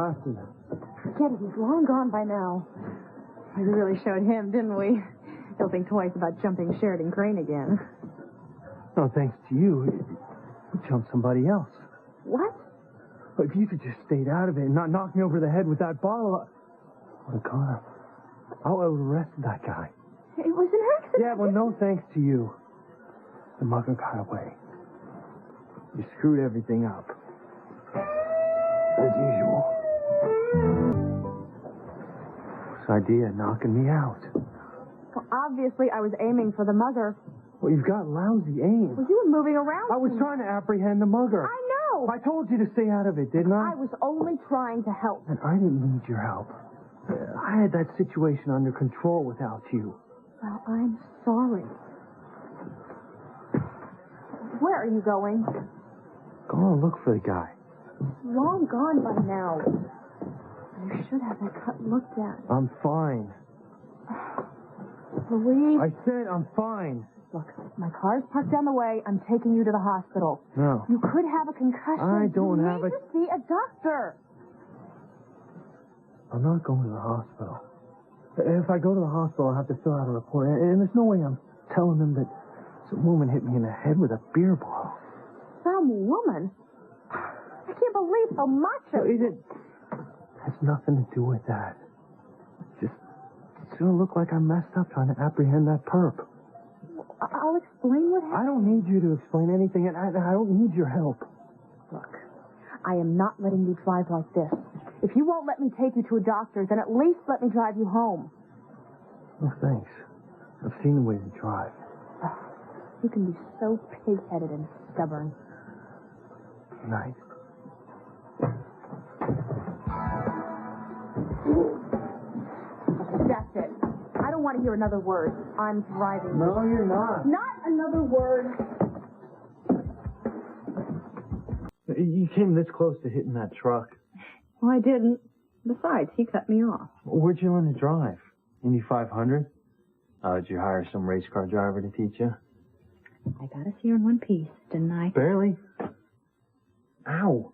glasses. Forget it, he's long gone by now. We really showed him, didn't we? He'll think twice about jumping Sheridan Crane again. No, thanks to you, you jumped somebody else. What? Well, if you could just stayed out of it and not knock me over the head with that bottle, I would have caught him. I would have arrested that guy. It was an accident. Yeah, well, no thanks to you. The mugger got away. You screwed everything up. As usual. This idea of knocking me out. Well, obviously I was aiming for the mugger. Well, you've got lousy aim. Well, you were moving around. I was trying to apprehend the mugger. I know. I told you to stay out of it, didn't I? I was only trying to help. And I didn't need your help. I had that situation under control without you. Well, I'm sorry. Where are you going? Go on, look for the guy. Long gone by now. You should have that cut looked at. I'm fine. Louise. I said I'm fine. Look, my car's parked down the way. I'm taking you to the hospital. No. You could have a concussion. I don't have You need to see a doctor. I'm not going to the hospital. If I go to the hospital, I'll have to fill out a report. And there's no way I'm telling them that some woman hit me in the head with a beer bottle. Some woman? I can't believe so much of It has nothing to do with that. It's going to look like I messed up trying to apprehend that perp. I'll explain what happened. I don't need you to explain anything, and I don't need your help. Look, I am not letting you drive like this. If you won't let me take you to a doctor, then at least let me drive you home. Oh, thanks. I've seen the way you drive. You can be so pig-headed and stubborn. Good night. That's it. I don't want to hear another word. I'm driving. No, you're not. Not another word. You came this close to hitting that truck. Well, I didn't. Besides, he cut me off. Where'd you learn to drive? Indy 500? Did you hire some race car driver to teach you? I got us here in one piece, didn't I? Barely. Ow.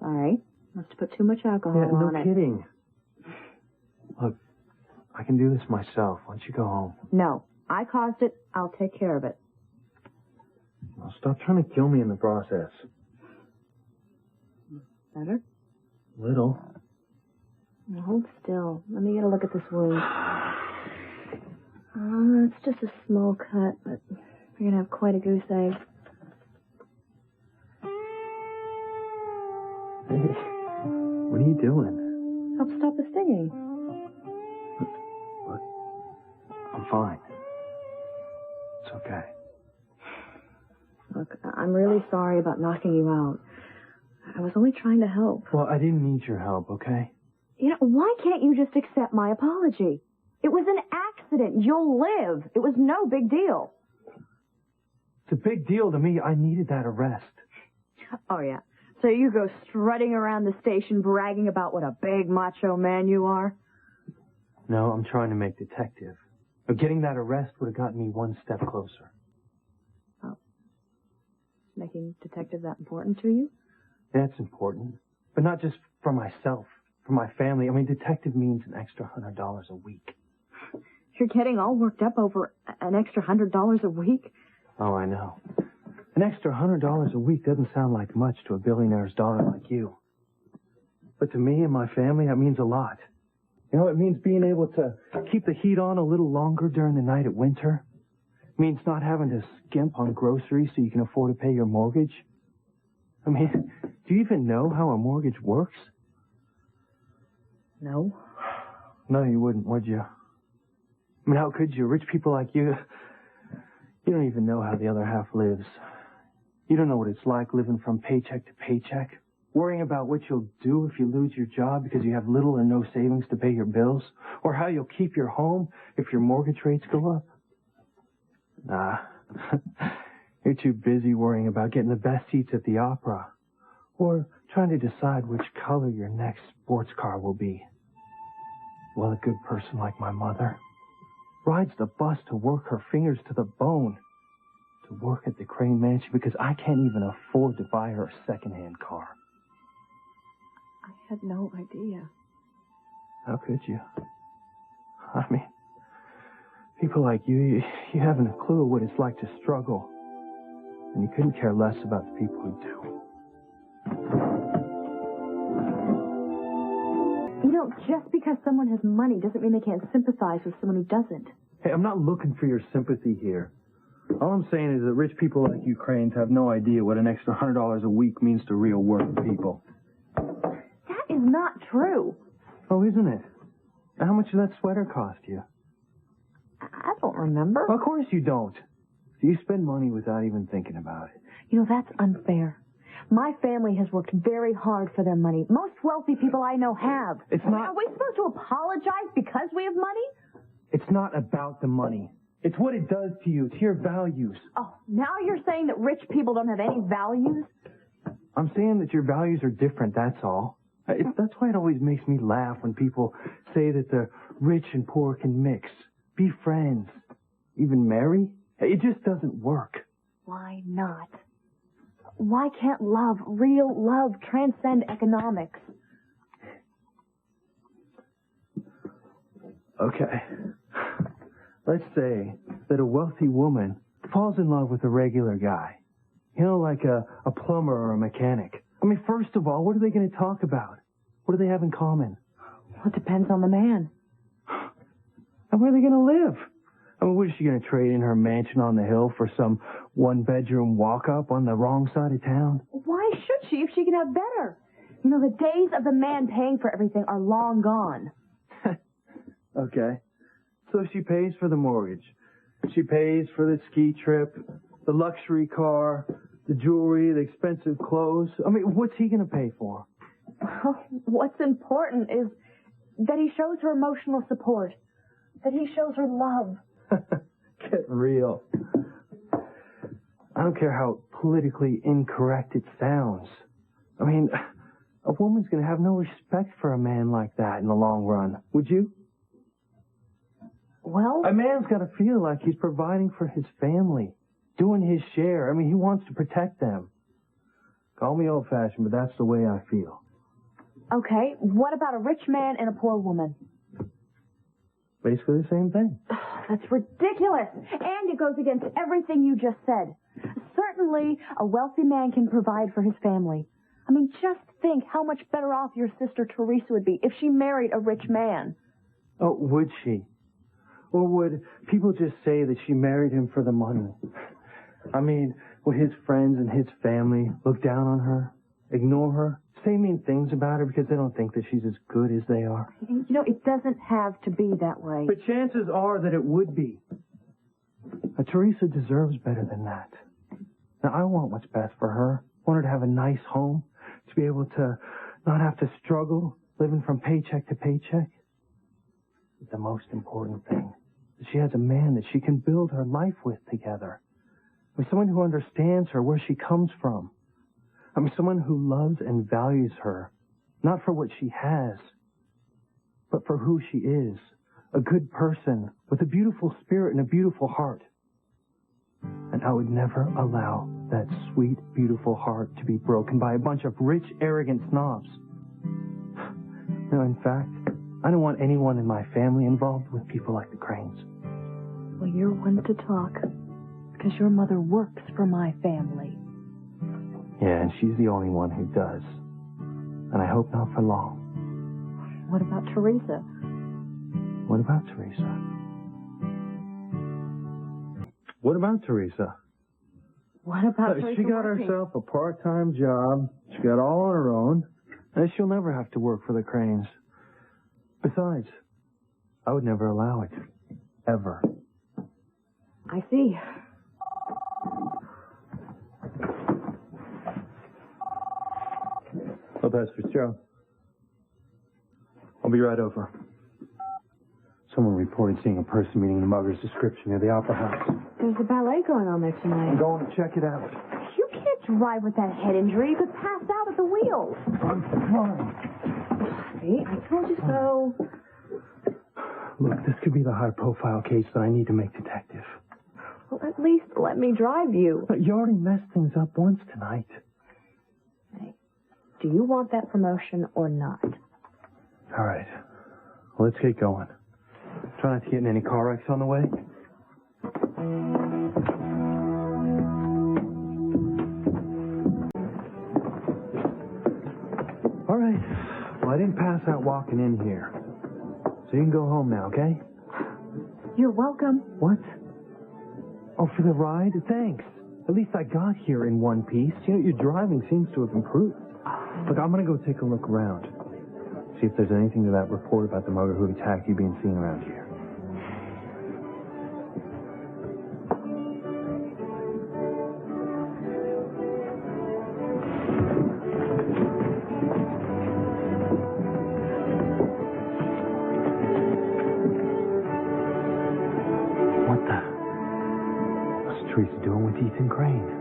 Sorry. Must have put too much alcohol on it. No kidding. Look, I can do this myself. Why don't you go home? No. I caused it. I'll take care of it. Well, stop trying to kill me in the process. Better? Little. Now hold still. Let me get a look at this wound. It's just a small cut, but you're going to have quite a goose egg. Hey, what are you doing? Help stop the stinging. Look, I'm fine. It's okay. Look, I'm really sorry about knocking you out. I was only trying to help. Well, I didn't need your help, okay? You know, why can't you just accept my apology? It was an accident. You'll live. It was no big deal. It's a big deal to me. I needed that arrest. Oh, yeah. So you go strutting around the station bragging about what a big macho man you are? No, I'm trying to make detective. But getting that arrest would have gotten me one step closer. Oh. Making detective that important to you? That's important. But not just for myself, for my family. I mean, detective means an extra $100 a week. You're getting all worked up over an extra $100 a week? Oh, I know. An extra $100 a week doesn't sound like much to a billionaire's daughter like you. But to me and my family, that means a lot. You know, it means being able to keep the heat on a little longer during the night at winter. It means not having to skimp on groceries so you can afford to pay your mortgage. I mean, do you even know how a mortgage works? No. No, you wouldn't, would you? I mean, how could you? Rich people like you don't even know how the other half lives. You don't know what it's like living from paycheck to paycheck, worrying about what you'll do if you lose your job because you have little or no savings to pay your bills, or how you'll keep your home if your mortgage rates go up. Nah, you're too busy worrying about getting the best seats at the opera, or trying to decide which color your next sports car will be. Well, a good person like my mother rides the bus to work her fingers to the bone to work at the Crane Mansion because I can't even afford to buy her a second-hand car. I had no idea. How could you? I mean, people like you haven't a clue what it's like to struggle. And you couldn't care less about the people who do. You know, just because someone has money doesn't mean they can't sympathize with someone who doesn't. Hey, I'm not looking for your sympathy here. All I'm saying is that rich people like Ukrainians have no idea what an extra $100 a week means to real working people. That is not true. Oh, isn't it? How much did that sweater cost you? I don't remember. Of course you don't. You spend money without even thinking about it. You know, that's unfair. My family has worked very hard for their money. Most wealthy people I know have. It's not... Are we supposed to apologize because we have money? It's not about the money. It's what it does to you, to your values. Oh, now you're saying that rich people don't have any values? I'm saying that your values are different, that's all. That's why it always makes me laugh when people say that the rich and poor can mix, be friends, even marry. It just doesn't work. Why not? Why can't love, real love, transcend economics? Okay. Let's say that a wealthy woman falls in love with a regular guy. You know, like a plumber or a mechanic. I mean, first of all, what are they going to talk about? What do they have in common? Well, it depends on the man. And where are they going to live? I mean, what is she going to trade in her mansion on the hill for some one-bedroom walk-up on the wrong side of town? Why should she if she can have better? You know, the days of the man paying for everything are long gone. Okay. So she pays for the mortgage. She pays for the ski trip, the luxury car, the jewelry, the expensive clothes. I mean, what's he going to pay for? Well, what's important is that he shows her emotional support, that he shows her love. Get real. I don't care how politically incorrect it sounds. I mean, a woman's going to have no respect for a man like that in the long run. Would you? Well, a man's got to feel like he's providing for his family, doing his share. I mean, he wants to protect them. Call me old-fashioned, but that's the way I feel. Okay, what about a rich man and a poor woman? Basically the same thing. That's ridiculous. And it goes against everything you just said. Certainly, a wealthy man can provide for his family. I mean, just think how much better off your sister Teresa would be if she married a rich man. Oh, would she? Or would people just say that she married him for the money? I mean, would his friends and his family look down on her, ignore her, say mean things about her because they don't think that she's as good as they are? You know, it doesn't have to be that way. But chances are that it would be. Now, Teresa deserves better than that. Now, I want what's best for her. I want her to have a nice home, to be able to not have to struggle living from paycheck to paycheck. But the most important thing is she has a man that she can build her life with together. With someone who understands her, where she comes from. I mean, someone who loves and values her, not for what she has, but for who she is. A good person with a beautiful spirit and a beautiful heart. And I would never allow that sweet, beautiful heart to be broken by a bunch of rich, arrogant snobs. No, in fact, I don't want anyone in my family involved with people like the Cranes. Well, you're one to talk, because your mother works for my family. Yeah, and she's the only one who does. And I hope not for long. What about Teresa? What about Teresa? What about Teresa? What about Teresa? She got working? herself a part-time job. She got all on her own. And she'll never have to work for the Cranes. Besides, I would never allow it. Ever. I see. Oh, that's Fitzgerald. I'll be right over. Someone reported seeing a person meeting the mother's description near the Opera House. There's a ballet going on there tonight. I'm going to check it out. You can't drive with that head injury. You could pass out at the wheel. I'm fine. See, I told you so. Look, this could be the high-profile case that I need to make detective. Well, at least let me drive you. But you already messed things up once tonight. Hey, Do you want that promotion or not? All right. Well, let's get going. Try not to get in any car wrecks on the way. All right. Well, I didn't pass out walking in here. So you can go home now, okay? You're welcome. What? Oh, for the ride? Thanks. At least I got here in one piece. You know, your driving seems to have improved. Look, I'm going to go take a look around. See if there's anything to that report about the mugger who attacked you being seen around here. What the? What's Teresa doing with Ethan Crane?